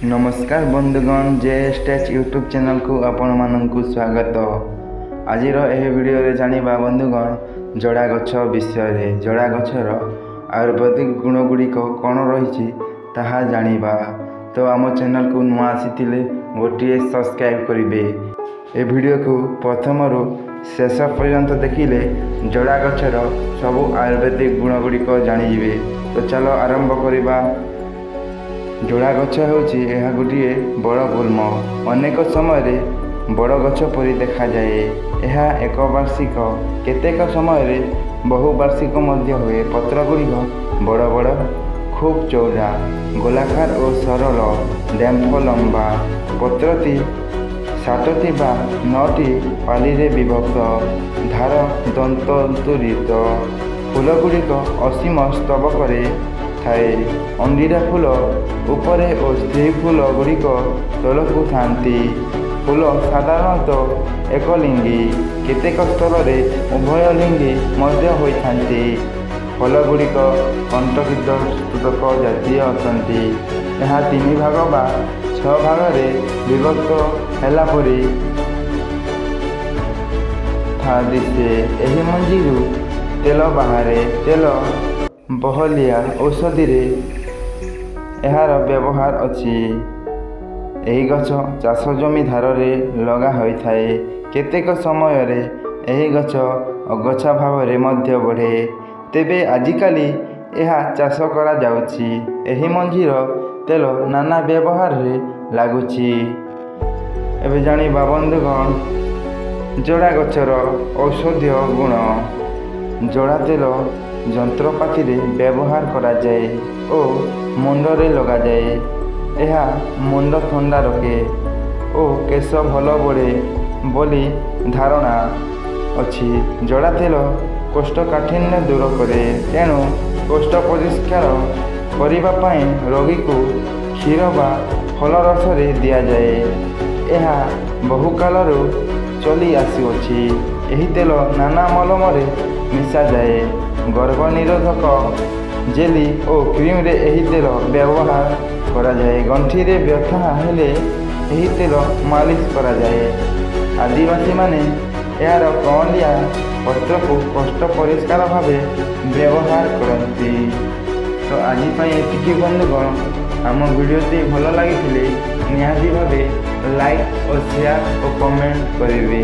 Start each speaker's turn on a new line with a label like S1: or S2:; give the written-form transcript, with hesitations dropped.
S1: नमस्कार बंधुगण जेएसटेच YouTube channel को आपण मानकु स्वागत। आज वीडियो रे जानिबा बंधुगण जड़ा गछ विषय जड़ा गछर आयुर्वेदिक गुण गुड़िक कौन रही ताहा जानिबा। तो आम चैनल को नुआ आसीथिले गोटे सब्सक्राइब करेंगे। ए वीडियो को प्रथम शेष पर्यंत देखिले जड़ा गछर सबु आयुर्वेदिक गुण गुड़िक जानिबे। तो चलो आरंभ करवा। जोड़ा गछ होची यह गोटे बड़ गुल्म अनेक समय बड़ गछ परी देखा जाए। यह एक वार्षिक केतेक समय बहुवार्षिक मध्य हुए। पत्र गुड़िक बड़ बड़ खूब चौड़ा गोलाकार और सरल डेम्फ लंबा। पत्रटी 7टी बा 9टी पाली रे विभक्त धार दंतुरित। फूल गुड़िक असीम स्तबक थाए। अंडीरा फूल उपरे और स्त्री फूल गुड़िक तलकू थांती। फूल साधारणतः एक लिंगी केतेक स्थल उभय लिंगी मध्य होइथांती। फल गुड़िक कंटकित स्तूतक जातीय अटंती। यह 3 भाग बा 6 भाग विभक्त हैला परी था दिसे। एही मंजीरू तेल बाहरे। तेल बहलिया औषधि रे यार व्यवहार अच्छी। यही गछ चाष जमी धार रे लगा होई थाए। केतेक समय रे यही गछ अगछा भाव रे मध्य बढ़े। तेबे आजिकाली यह चाष करा जाउछि। एही मंजीर तेल नाना व्यवहार रे लागुछि। एबे जानिबा बंधुगण जड़ा गछर औषधीय गुण। जड़ा तेल जंत्रपाति रे व्यवहार करा जाए और मुंडरे लगा जाए। यह मुंड ठंडा रखे और केश भल बढ़े बोली धारणा अच्छी। जड़ा तेल कोष्ठकाठिन्य दूर करे। तेणु कोष्ठ परिष्कार करिबा पई रोगी को क्षीर बा फल रस रे दिया जाए। यह बहुकाल चली आसीअछि। एही तेल नाना मलम रे मिसा जाए। गर्भ निरोधक जेली और क्रीम रे एही तेल व्यवहार करा जाए। गंठी रे व्यथा हेले एही तेल मालिश करा जाए। आदिवासी माने यार कौलिया पत्र को कष्ट परिष्कार भावे व्यवहार करती। तो आज एतिकी बंधुगण आम वीडियोटी भल लगी निहाती भावे लाइक और शेयर और कमेंट करेंगे।